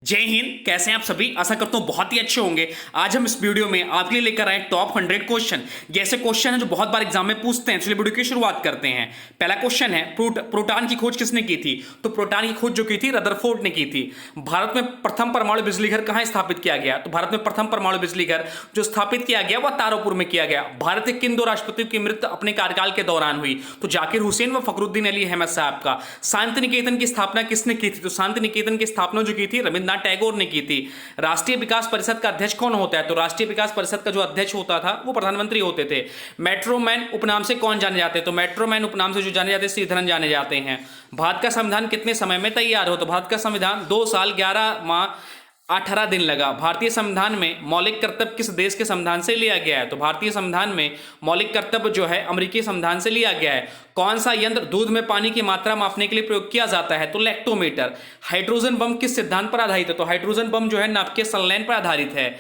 जय हिंद। कैसे हैं आप सभी? आशा करता हूं बहुत ही अच्छे होंगे। आज हम इस वीडियो में आपके लिए लेकर आए टॉप 100 क्वेश्चन। ये ऐसे क्वेश्चन हैं जो बहुत बार एग्जाम में पूछते हैं। चलिए वीडियो की शुरुआत करते हैं। पहला क्वेश्चन है, प्रोटॉन की खोज किसने की थी? तो प्रोटॉन की खोज जो की थी रदरफोर्ड ने की थी। भारत में प्रथम परमाणु बिजली घर कहां स्थापित किया गया? तो भारत में प्रथम परमाणु बिजली घर जो स्थापित किया गया वह तारापुर में किया गया। भारत के किन दो राष्ट्रपतियों की मृत्यु अपने कार्यकाल के दौरान हुई? तो जाकिर हुसैन व फखरुद्दीन अली अहमद साहब का। शांति निकेतन की स्थापना किसने की थी? तो शांति निकेतन की स्थापना जो की थी रविन्द्रनाथ टैगोर ने की थी। राष्ट्रीय विकास परिषद का अध्यक्ष कौन होता है? तो राष्ट्रीय विकास परिषद का जो अध्यक्ष होता था वो प्रधानमंत्री होते थे। मेट्रो मैन उपनाम से कौन जाने जाते हैं? तो मेट्रो मैन उपनाम से जो जाने जाते हैं श्रीधरन जाने जाते हैं। भारत का संविधान कितने समय में तैयार हो? तो भारत का संविधान 2 साल 11 माह 18 दिन लगा। भारतीय संविधान में मौलिक कर्तव्य किस देश के संविधान से लिया गया है? तो भारतीय संविधान में मौलिक कर्तव्य जो है अमेरिकी संविधान से लिया गया है। कौन सा यंत्र दूध में पानी की मात्रा मापने के लिए प्रयोग किया जाता है? तो लैक्टोमीटर। हाइड्रोजन बम किस सिद्धांत पर आधारित है? तो हाइड्रोजन बम जो है नाभिकीय संलयन पर आधारित है।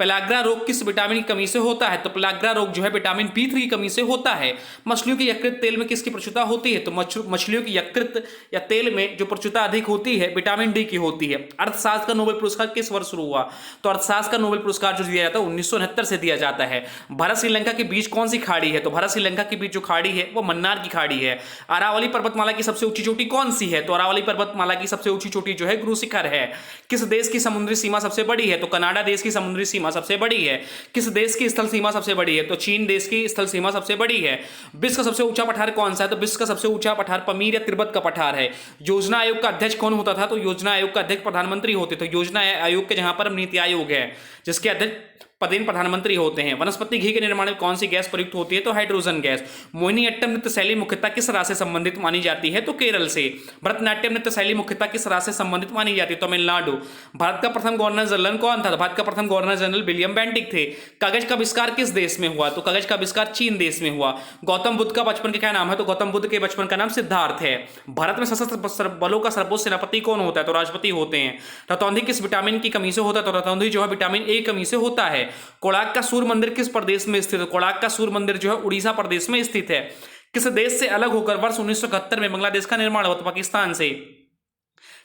पेलाग्रा रोग किस विटामिन की कमी से होता है? तो पेलाग्रा रोग जो है विटामिन B3 की कमी से होता है। मछलियों की यकृत तेल में किसकी प्रचुरता होती है? तो मछलियों की यकृत या तेल में जो प्रचुरता अधिक होती है विटामिन डी की होती है। अर्थशास्त्र का नोबेल पुरस्कार किस वर्ष शुरू हुआ? तो अर्थशास्त्र का नोबेल पुरस्कार जो दिया जाता है 1969 से दिया जाता है। भारत श्रीलंका के बीच कौन सी खाड़ी है? तो भारत श्रीलंका के बीच जो खाड़ी है वो मन्नार की खाड़ी है। अरावली पर्वतमाला की सबसे ऊंची चोटी कौन सी है? तो अरावली पर्वतमाला की सबसे ऊंची चोटी जो है गुरु शिखर है। किस देश की समुद्री सीमा सबसे बड़ी है? तो कनाडा देश की समुद्री सीमा सबसे बड़ी है। किस देश की स्थल सीमा सबसे बड़ी है? तो चीन देश की स्थल सीमा सबसे बड़ी है। विश्व का सबसे ऊंचा पठार कौन सा है? तो विश्व का सबसे ऊंचा पठार पमीर या तिब्बत का पठार है। योजना आयोग का अध्यक्ष कौन होता था? तो योजना आयोग का अध्यक्ष प्रधानमंत्री होते थे। योजना आयोग के जहां पर नीति आयोग है जिसके अध्यक्ष पदेन प्रधानमंत्री होते हैं। वनस्पति घी के निर्माण में कौन सी गैस प्रयुक्त होती है? तो हाइड्रोजन गैस। मोहिनीअट्टम नृत्य शैली मुख्यतः किस राज्य से संबंधित मानी जाती है? तो केरल से। भरतनाट्यम नृत्य शैली मुख्यतः किस राज्य से संबंधित मानी जाती है? तमिलनाडु। भारत का प्रथम गवर्नर जनरल कौन था? भारत का प्रथम गवर्नर जनरल विलियम बेंटिक थे। कागज का आविष्कार किस देश में हुआ? तो कागज का आविष्कार चीन देश में हुआ। गौतम बुद्ध का बचपन का क्या नाम है? तो गौतम बुद्ध के बचपन का नाम सिद्धार्थ है। भारत में सशस्त्र बलों का सर्वोच्च सेनापति कौन होता है? तो राष्ट्रपति होते हैं। रतौंधी किस विटामिन की कमी से होता है? तो रतौंधी जो है विटामिन ए कमी से होता है। कोणार्क का सूर्य मंदिर किस प्रदेश में स्थित है? कोणार्क का सूर्य मंदिर जो है उड़ीसा प्रदेश में स्थित है। किस देश से अलग होकर वर्ष 1971 में बांग्लादेश का निर्माण हुआ? तो पाकिस्तान से।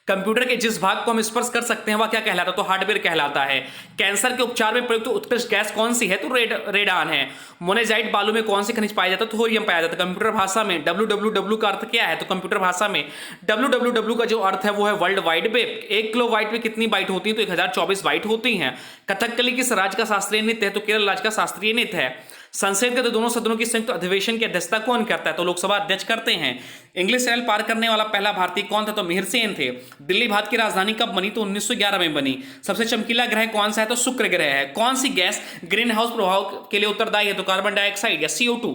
कंप्यूटर के जिस भाग को हम स्पर्श कर सकते हैं वह क्या कहलाता है? तो हार्डवेयर कहलाता है। कैंसर के उपचार में प्रयुक्त उत्कृष्ट गैस कौन सी है? तो रेडान है। मोनेजाइट बालू में कौन सी खनिज पाया जाता है? तो थोरियम पाया जाता है। कंप्यूटर भाषा में www का अर्थ क्या है? तो कंप्यूटर भाषा में www का जो अर्थ है वो है world wide web. 1 kilo byte में कितनी बाइट होती है? तो 1024 बाइट होती हैं। कथकली किस राज्य का शास्त्रीय नृत्य है? तो केरल राज्य का शास्त्रीय नृत्य है। संसद के दोनों सदनों की संयुक्त अधिवेशन की अध्यक्षता कौन करता है? तो लोकसभा अध्यक्ष करते हैं। इंग्लिश चैनल पार करने वाला पहला भारतीय कौन था? तो मिहिर सेन थे। दिल्ली भारत की राजधानी कब बनी? तो 1911 में बनी। सबसे चमकीला ग्रह कौन सा है? तो शुक्र ग्रह है। कौन सी गैस ग्रीन हाउस प्रभाव के लिए उत्तरदायी है? तो कार्बन डाइऑक्साइड या CO2।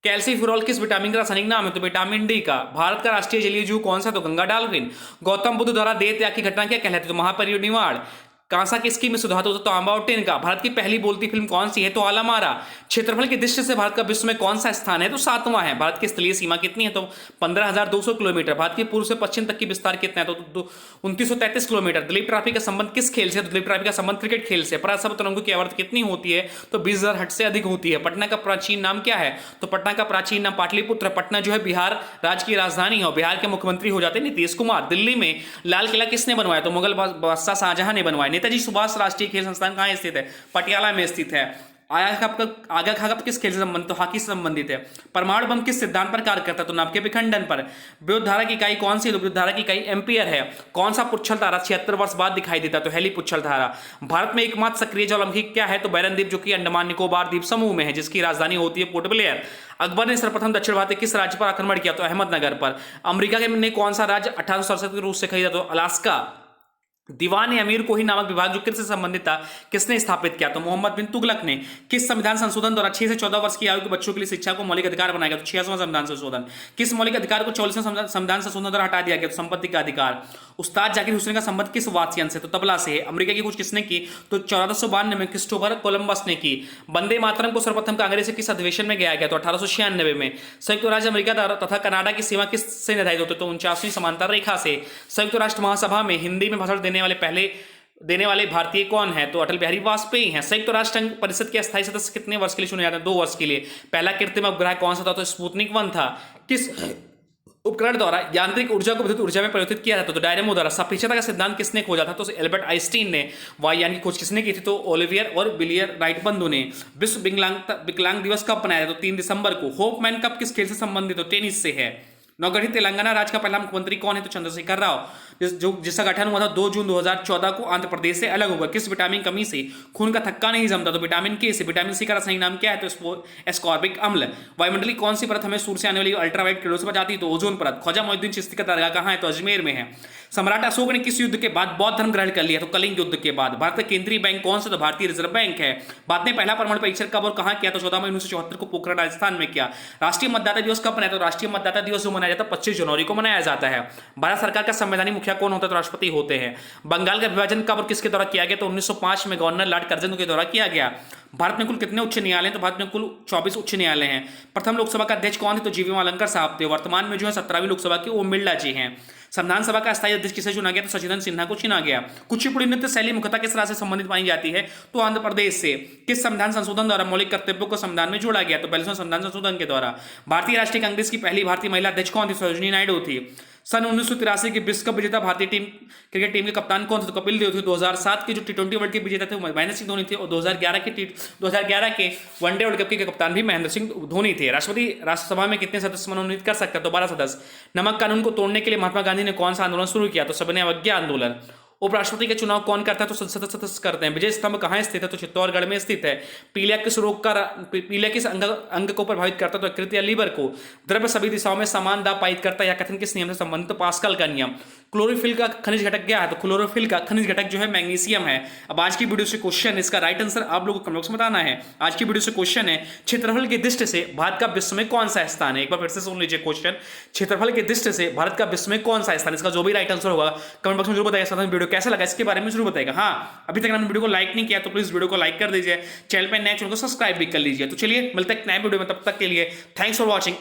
कैल्सीफेरॉल किस विटामिन का रासायनिक नाम है? तो विटामिन डी का। भारत का राष्ट्रीय जलीय जीव कौन सा? तो गंगा डॉल्फिन। गौतम बुद्ध द्वारा देह त्याग की घटना क्या कहलाती है? तो महापरिनिर्वाण। कांसा किसकी में सुधार होता? तो तांबा और टिन का। भारत की पहली बोलती फिल्म कौन सी है? तो आलामारा। क्षेत्रफल की दृष्टि से भारत का विश्व में कौन सा स्थान है? तो 7वां है। भारत की स्थलीय सीमा कितनी है? तो 15,200 किलोमीटर। भारत की पूर्व से पश्चिम तक की विस्तार कितना है? तो 2933 किलोमीटर। दिलीप ट्रॉफी का संबंध किस खेल से? तो दिलीप ट्रॉफी का संबंध क्रिकेट खेल से। परासव तरंगों की आवर्त कितनी होती है? तो 20,000 हर्ट्ज से अधिक होती है। पटना का प्राचीन नाम क्या है? तो पटना का प्राचीन नाम पाटलिपुत्र। पटना जो है बिहार राज्य की राजधानी है और बिहार के मुख्यमंत्री हो जाते हैं नीतीश कुमार। दिल्ली में लाल किला किसने बनवाया? तो मुगल बादशाह शाहजहां ने बनवाया। नेताजी सुभाष राष्ट्रीय खेल संस्थान कहाँ स्थित है? पटियाला में स्थित है। आगा खागप किस खेल से संबंधित? तो हॉकी से संबंधित है। परमाणु बम किस सिद्धांत पर कार्य करता है? तो नाभिकीय विखंडन पर। विद्युत धारा की इकाई कौन सी? विद्युत धारा की इकाई एम्पियर है। कौन सा पुच्छल तारा 76 वर्ष बाद दिखाई देता है? तो हेली पुच्छल तारा। भारत में एकमात्र सक्रिय ज्वालामुखी क्या है? तो बैरन द्वीप जो कि अंडमान निकोबार द्वीप समूह में है जिसकी राजधानी होती है पोर्ट ब्लेयर। अकबर ने सर्वप्रथम दक्षिण भारत के किस राज्य पर आक्रमण किया? तो अहमदनगर पर। अमेरिका ने कौन सा राज्य 1867 के रूस से खरीदा? तो अलास्का। दीवान अमीर कोही नामक विभाग जो किससे संबंधित था किसने स्थापित किया? तो मोहम्मद बिन तुगलक ने। किस संविधान संशोधन द्वारा 6 से 14 वर्ष की आयु के बच्चों के लिए शिक्षा को मौलिक अधिकार बनाया गया? तो 66वां संविधान संशोधन। किस मौलिक अधिकार को 44वें संविधान संशोधन द्वारा हटा दिया गया? तो संपत्ति का अधिकार। उस्ताद जाकिर हुसैन का संबंध किस वाद्ययंत्र से? तो तबला से है। अमेरिका की खोज किसने की? तो 1492 में क्रिस्टोफर कोलंबस ने की। वंदे मातरम को सर्वप्रथम कांग्रेस के किस अधिवेशन में गाया गया? तो 1896 में। संयुक्त राज्य अमेरिका तथा कनाडा की सीमा किससे निर्धारित होती है? तो 49वीं समांतर रेखा से। संयुक्त राष्ट्र महासभा में हिंदी में भाषण देने वाले भारतीय कौन है? तो अटल बिहारी वाजपेयी हैं। संयुक्त राष्ट्र परिषद के अस्थायी सदस्य कितने वर्ष के लिए चुने जाते हैं? 2 वर्ष के लिए। पहला कृत्रिम उपग्रह कौन सा था? तो स्पुतनिक 1 था। किस उपकरण द्वारा यांत्रिक ऊर्जा को विद्युत ऊर्जा में परिवर्तित किया जाता है? तो डायनेमो द्वारा। सापेक्षता का सिद्धांत किसने खोजा था? तो एल्बर्ट आइंस्टीन ने। वायुयान की खोज किसने की थी? तो ओलिवियर और बिलियर राइट बंधु ने। विश्व विकलांग दिवस कब मनाया जाता है? तो 3 दिसंबर को। होपमैन कप किस खेल से संबंधित? तो टेनिस से है। नवगठित तेलंगाना राज्य का पहला मुख्यमंत्री कौन है? तो चंद्रशेखर राव, जिसका गठन हुआ था 2 जून 2014 को। आंध्र प्रदेश से अलग होगा। किस विटामिन कमी से खून का थक्का नहीं जमता? तो विटामिन के से। विटामिन सी का रासायनिक नाम क्या है? तो एस्कॉर्बिक अम्ल। वायुमंडली कौन सी परत हमें सूर्य से आने वाली अल्ट्रावायलेट किरणों से बचाती है? तो ओजोन परत। ख्वाजा मोइनुद्दीन चिश्ती का दरगाह कहाँ है? तो अजमेर में है। सम्राट अशोक ने किस युद्ध के बाद बौद्ध धर्म ग्रहण कर लिया? तो कलिंग युद्ध के बाद। भारत का केंद्रीय बैंक कौन सा? तो भारतीय रिजर्व बैंक है। भारत ने पहला परमाणु परीक्षण कब और कहाँ किया? तो 14 मई 1974 को पोखरण राजस्थान में किया। राष्ट्रीय मतदाता दिवस कब मनाया? तो राष्ट्रीय मतदाता दिवस जो मनाया जाता है 25 जनवरी को मनाया जाता है। भारत सरकार का संवैधानिक मुखिया कौन होता है? तो राष्ट्रपति होते हैं। बंगाल का विभाजन कब और किसके द्वारा किया गया? तो 1905 में गवर्नर लॉर्ड कर्जन के द्वारा किया गया। भारत में कुल कितने उच्च न्यायालय हैं? तो भारत में कुल 24 उच्च न्यायालय हैं। प्रथम लोकसभा का अध्यक्ष कौन थे? तो जीवी मालंकर साहब थे। वर्तमान में जो है 17वीं लोकसभा के ओम बिरला जी हैं। संविधान सभा का अस्थायी अध्यक्ष किसे चुना गया? तो सचिदानंद सिन्हा को चुना गया। कुचिपुड़ी नृत्य शैली मुख्यतः किस राज्य से संबंधित मानी जाती है? तो आंध्र प्रदेश से। किस संविधान संशोधन द्वारा मौलिक कर्तव्यों को संविधान में जोड़ा गया? तो 42वें संविधान संशोधन के द्वारा। भारतीय राष्ट्रीय कांग्रेस की पहली भारतीय महिला अध्यक्ष कौन थी? सरोजिनी नायडू थी। सन 1983 की विश्व कप विजेता भारतीय क्रिकेट टीम के कप्तान कौन थे? तो कपिल देव थे। 2007 के जो T20 वर्ल्ड कप विजेता थे महेंद्र सिंह धोनी थे। और 2011 के वनडे वर्ल्ड कप के कप्तान भी महेंद्र सिंह धोनी थे। राष्ट्रपति राज्यसभा में कितने सदस्य मनोनीत कर सकते हैं? तो 12 सदस्य। नमक कानून को तोड़ने के लिए महात्मा गांधी ने कौन सा आंदोलन शुरू किया? तो सविनय अवज्ञा आंदोलन। उपराष्ट्रपति का चुनाव कौन करता है? तो संसद सदस्य करते हैं। विजय स्तंभ कहाँ स्थित है? तो चित्तौड़गढ़ में स्थित है। पीलिया किस रोग का पीलिया किस अंग को प्रभावित करता है? तो यकृत या लीवर को। द्रव्य सभी दिशाओं में समान दाब पारित करता है या कथन किस नियम से संबंधित? तो पास्कल का नियम। क्लोरोफिल का खनिज घटक क्या है? तो क्लोरोफिल का खनिज घटक जो है मैग्नीशियम है। अब आज की वीडियो से क्वेश्चन, इसका राइट आंसर आप लोगों को कमेंट बॉक्स में बताना है। आज की वीडियो से क्वेश्चन है, क्षेत्रफल की दृष्टि से भारत का विश्व में कौन सा स्थान है? एक बार फिर से सुन लीजिए क्वेश्चन, क्षेत्रफल की दृष्टि से भारत का विश्व में कौन सा स्थान? इसका जो भी राइट आंसर होगा कमेंट बॉक्स में जरूर बताइएगा। साथ में वीडियो कैसा लगा इसके बारे में जरूर बताइएगा। हाँ, अभी तक आपने वीडियो को लाइक नहीं किया तो प्लीज वीडियो को लाइक कर दीजिए। चैनल पर नए चैनल को सब्सक्राइब भी कर लीजिए। तो चलिए मिलते हैं नए वीडियो में, तब तक के लिए थैंक्स फॉर वॉचिंग।